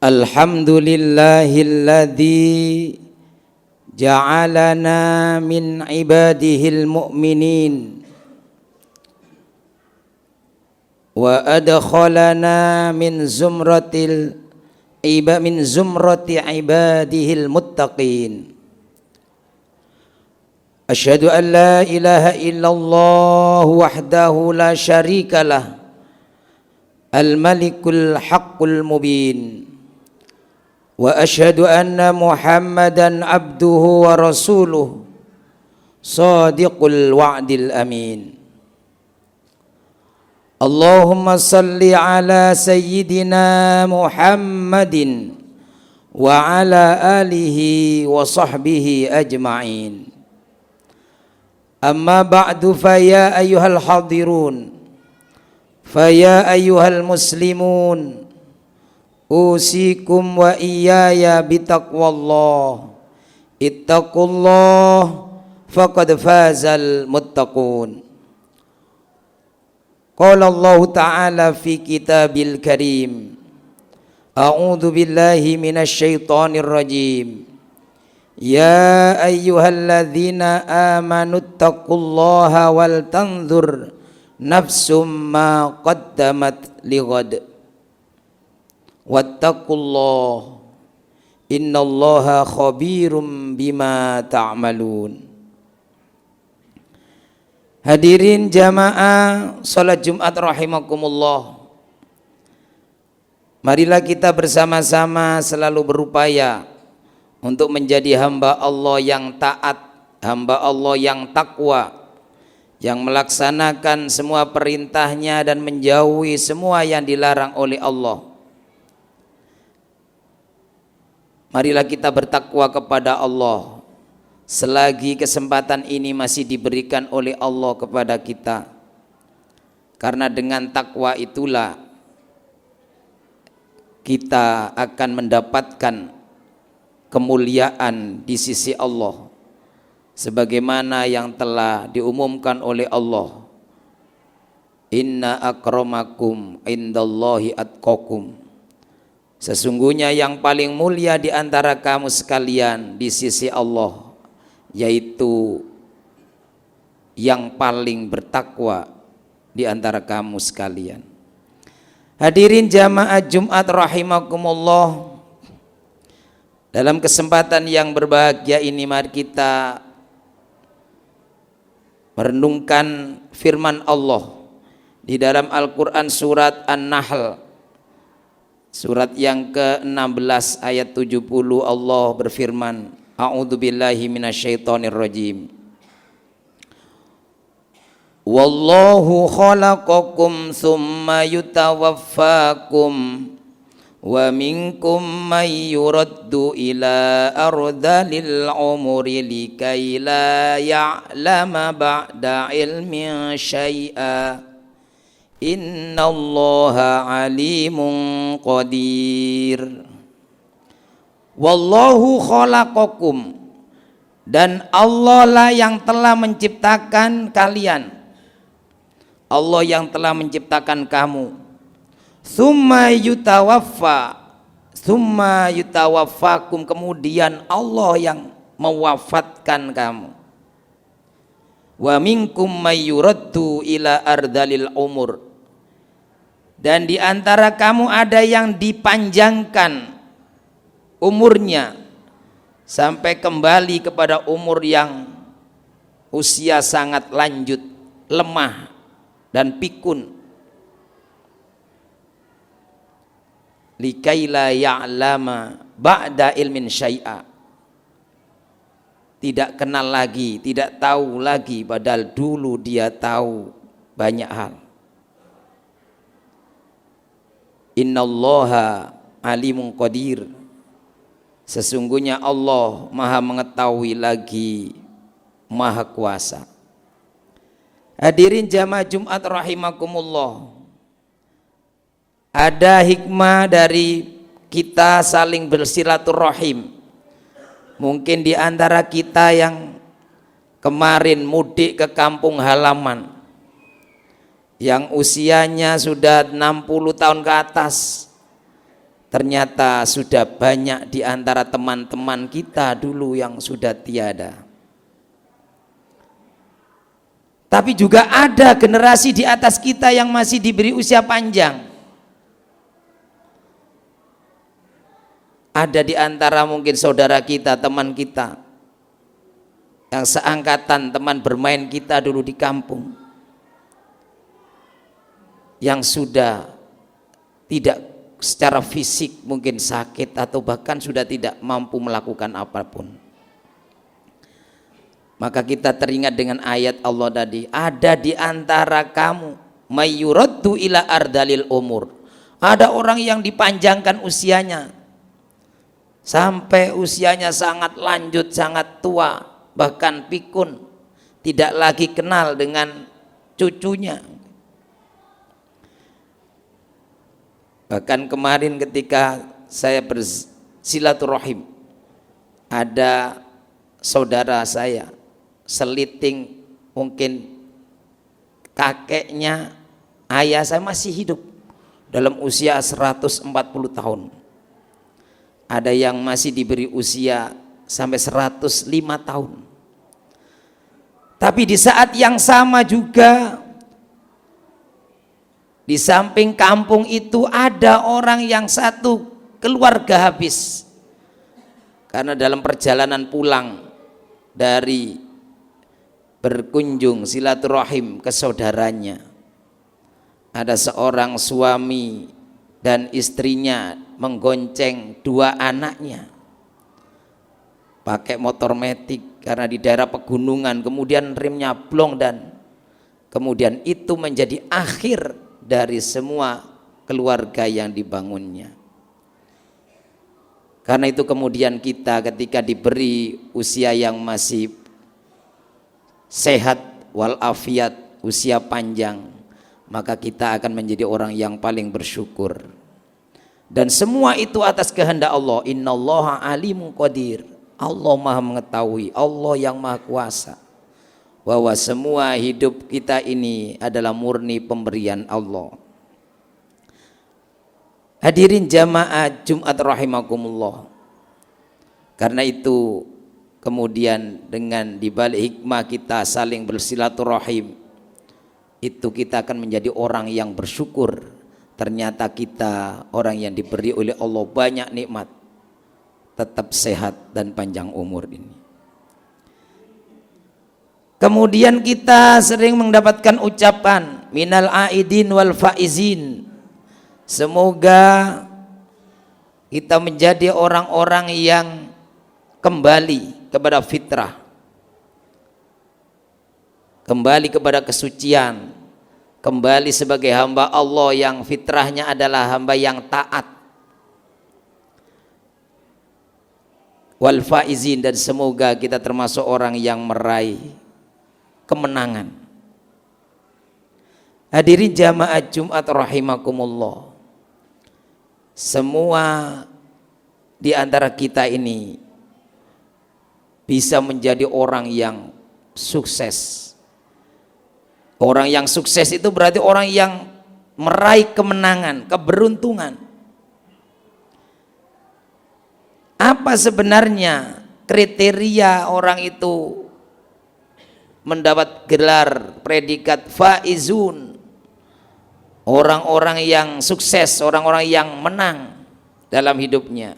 Alhamdulillahilladzi ja'alana min ibadihil mu'minin wa adkhalana min zumrati ibadihil muttaqin. Asyhadu an la ilaha illallah wahdahu la syarikalah al-malikul haqqul mubin. Wa asyhadu anna Muhammadan abduhu wa rasuluh shadiqul wa'dil amin. Allahumma salli ala sayyidina Muhammadin wa ala alihi wa sahbihi ajma'in. Amma ba'du fa ya ayyuhal hadirun, fa ya ayyuhal muslimun, usikum wa iyaya bitaqwallah. Ittaqullah faqad fazal muttaqun. Qala Allah Ta'ala fi kitabil karim, a'udzu billahi minasy syaithanir rajim. Ya ayyuhalladzina amanu taqullaha wal tanzur nafsum ma qaddamat lighad. Wattaqullah innallaha khabirum bima ta'malun. Hadirin jamaah salat Jumat rahimakumullah. Marilah kita bersama-sama selalu berupaya untuk menjadi hamba Allah yang taat, hamba Allah yang takwa, yang melaksanakan semua perintahnya dan menjauhi semua yang dilarang oleh Allah. Marilah kita bertakwa kepada Allah selagi kesempatan ini masih diberikan oleh Allah kepada kita, karena dengan takwa itulah kita akan mendapatkan kemuliaan di sisi Allah, sebagaimana yang telah diumumkan oleh Allah, inna akramakum indallahi atqakum. Sesungguhnya yang paling mulia di antara kamu sekalian di sisi Allah yaitu yang paling bertakwa di antara kamu sekalian. Hadirin jamaah Jumat rahimakumullah, dalam kesempatan yang berbahagia ini mari kita merenungkan firman Allah di dalam Al-Quran surat An-Nahl, surat yang ke-16 ayat 70. Allah berfirman, a'udzu billahi minasyaitonir rajim. Wallahu khalaqakum tsumma yutawaffakum wa minkum may yuraddu ila ardalil umuri likai la ya'lama ba'da ilmin syai'a. Innallaha alimun qadir. Wallahu khalaqakum, dan Allah lah yang telah menciptakan kalian. Allah yang telah menciptakan kamu. Tsumma yutawaffakum, kemudian Allah yang mewafatkan kamu. Wa minkum may yuraddu ila ardalil umur, dan di antara kamu ada yang dipanjangkan umurnya sampai kembali kepada umur yang usia sangat lanjut, lemah dan pikun. Likaila ya'lama ba'da ilmin syai'a, tidak kenal lagi, tidak tahu lagi, padahal dulu dia tahu banyak hal. Innallaha alimun qadir, sesungguhnya Allah maha mengetahui lagi maha kuasa. Hadirin jamaah Jumat rahimakumullah, ada hikmah dari kita saling bersilaturahim. Mungkin di antara kita yang kemarin mudik ke kampung halaman, yang usianya sudah 60 tahun ke atas, Ternyata sudah banyak di antara teman-teman kita dulu yang sudah tiada. Tapi juga ada generasi di atas kita yang masih diberi usia panjang. Ada di antara mungkin saudara kita, teman kita, yang seangkatan, teman bermain kita dulu di kampung, yang sudah tidak secara fisik mungkin sakit atau bahkan sudah tidak mampu melakukan apapun. Maka kita teringat dengan ayat Allah tadi, ada di antara kamu mayyuraddu ila ardalil umur. Ada orang yang dipanjangkan usianya sampai usianya sangat lanjut, sangat tua, bahkan pikun, tidak lagi kenal dengan cucunya. Bahkan kemarin ketika saya bersilaturahim, ada saudara saya seliting, mungkin kakeknya ayah saya masih hidup dalam usia 140 tahun. Ada yang masih diberi usia sampai 105 tahun. Tapi di saat yang sama juga di samping kampung itu ada orang yang satu keluarga habis. Karena dalam perjalanan pulang dari berkunjung silaturahim ke saudaranya, ada seorang suami dan istrinya menggonceng dua anaknya pakai motor metik karena di daerah pegunungan, kemudian remnya blong dan kemudian itu menjadi akhir dari semua keluarga yang dibangunnya. Karena itu kemudian kita ketika diberi usia yang masih sehat walafiat, usia panjang, maka kita akan menjadi orang yang paling bersyukur. Dan semua itu atas kehendak Allah. Innallaha alimun qadir. Allah Maha mengetahui, Allah yang Maha kuasa, bahwa semua hidup kita ini adalah murni pemberian Allah. Hadirin jamaah Jumat rahimakumullah. Karena itu kemudian dengan dibalik hikmah kita saling bersilaturahim, itu kita akan menjadi orang yang bersyukur. Ternyata kita orang yang diberi oleh Allah banyak nikmat, tetap sehat dan panjang umur ini. Kemudian kita sering mendapatkan ucapan minal aidin wal faizin. Semoga kita menjadi orang-orang yang kembali kepada fitrah, kembali kepada kesucian, kembali sebagai hamba Allah yang fitrahnya adalah hamba yang taat. Wal faizin, dan semoga kita termasuk orang yang meraih kemenangan. Hadirin jamaah Jumat rahimakumullah. Semua di antara kita ini bisa menjadi orang yang sukses. Orang yang sukses itu berarti orang yang meraih kemenangan, keberuntungan. Apa sebenarnya kriteria orang itu mendapat gelar predikat faizun? Orang-orang yang sukses, orang-orang yang menang dalam hidupnya.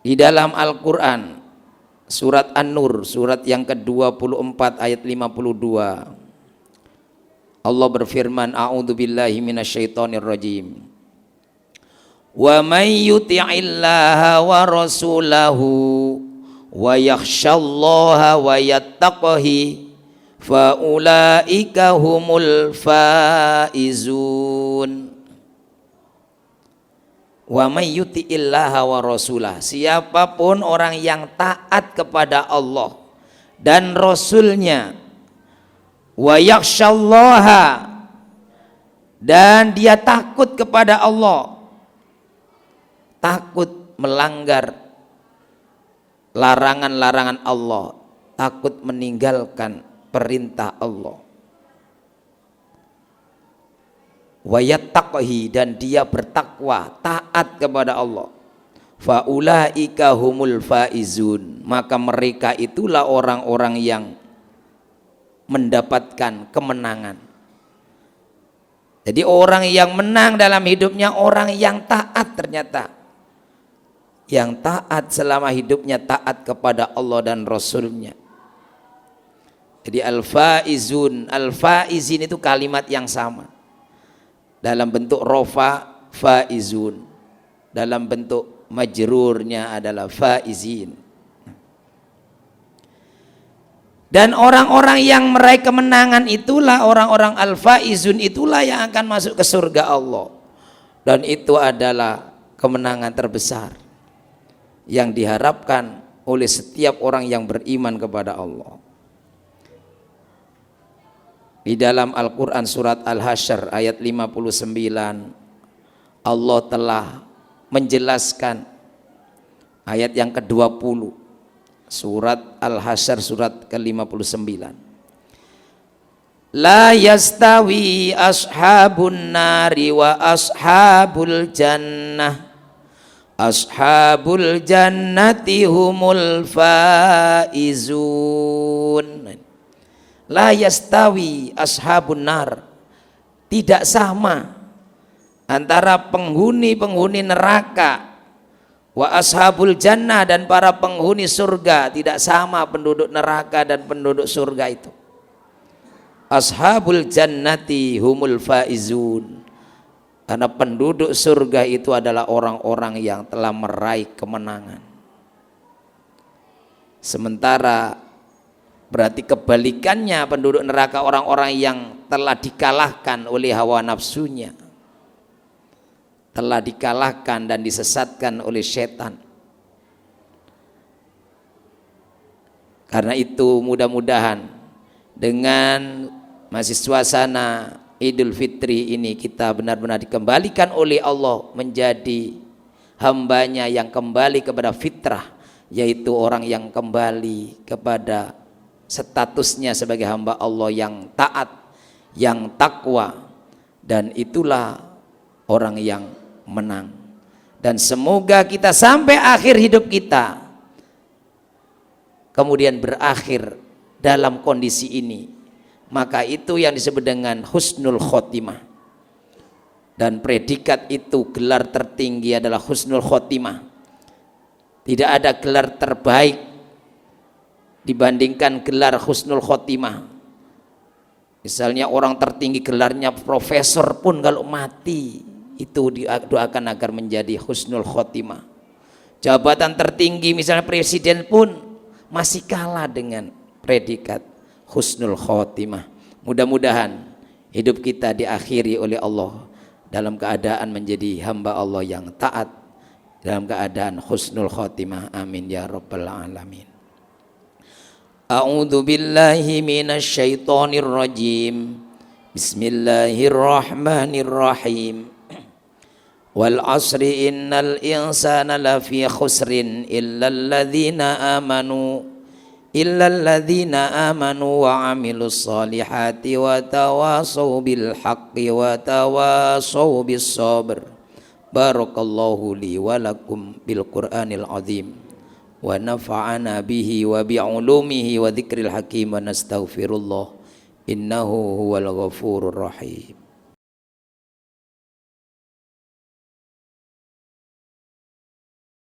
Di dalam Al-Quran surat An-Nur, surat yang ke-24 ayat 52, Allah berfirman, a'udzubillahi minasyaitonirrajim. Wa may yuti'illaha wa rasulahu wa yakhshallaha wa yattaqihi fa ulaika humul faizun. Wa may yuti'illaha wa rasulah, siapapun orang yang taat kepada Allah dan Rasulnya, wa yakhshallaha, dan dia takut kepada Allah, takut melanggar larangan-larangan Allah, takut meninggalkan perintah Allah. wa yattaqi, dan dia bertakwa, taat kepada Allah, faulaika humul faizun, maka mereka itulah orang-orang yang mendapatkan kemenangan. Jadi orang yang menang dalam hidupnya orang yang taat, ternyata yang taat selama hidupnya, taat kepada Allah dan Rasulnya. Jadi al-faizun, al-faizin itu kalimat yang sama dalam bentuk rofa faizun, dalam bentuk majrurnya adalah faizin. Dan orang-orang yang meraih kemenangan itulah orang-orang al-faizun, itulah yang akan masuk ke surga Allah. Dan itu adalah kemenangan terbesar yang diharapkan oleh setiap orang yang beriman kepada Allah. Di dalam Al-Quran surat Al-Hasyr ayat 59, Allah telah menjelaskan ayat yang ke-20 surat Al-Hasyr surat ke-59. La yastawi ashabun nari wa ashabul jannah, ashabul jannati humul faizun. La yastawi ashabun nar, tidak sama antara penghuni-penghuni neraka, wa ashabul jannah, dan para penghuni surga. Tidak sama penduduk neraka dan penduduk surga itu. Ashabul jannati humul faizun, karena penduduk surga itu adalah orang-orang yang telah meraih kemenangan. Sementara berarti kebalikannya, penduduk neraka orang-orang yang telah dikalahkan oleh hawa nafsunya, telah dikalahkan dan disesatkan oleh setan. Karena itu mudah-mudahan dengan masih suasana Idul Fitri ini kita benar-benar dikembalikan oleh Allah menjadi hambanya yang kembali kepada fitrah, yaitu orang yang kembali kepada statusnya sebagai hamba Allah yang taat, yang takwa, dan itulah orang yang menang. Dan semoga kita sampai akhir hidup kita kemudian berakhir dalam kondisi ini, maka itu yang disebut dengan husnul khotimah. Dan predikat itu, gelar tertinggi adalah husnul khotimah. Tidak ada gelar terbaik dibandingkan gelar husnul khotimah. Misalnya orang tertinggi gelarnya profesor pun kalau mati itu didoakan agar menjadi husnul khotimah. Jabatan tertinggi misalnya presiden pun masih kalah dengan predikat husnul khotimah. Mudah-mudahan hidup kita diakhiri oleh Allah dalam keadaan menjadi hamba Allah yang taat, dalam keadaan husnul khotimah. Amin ya rabbal alamin. A'udzu billahi minasy syaithanir rajim. Bismillahirrahmanirrahim. Wal 'asri innal insana lafi khusrin illal ladzina amanu wa 'amilus solihati wa tawassaw bil haqqi wa tawassaw bis sabr. Barakallahu li wa lakum bil Qur'anil azim wa nafa'ana bihi wa bi'ulumihi wa dzikril hakim wa nastaghfirullah innahu huwal ghafurur rahim.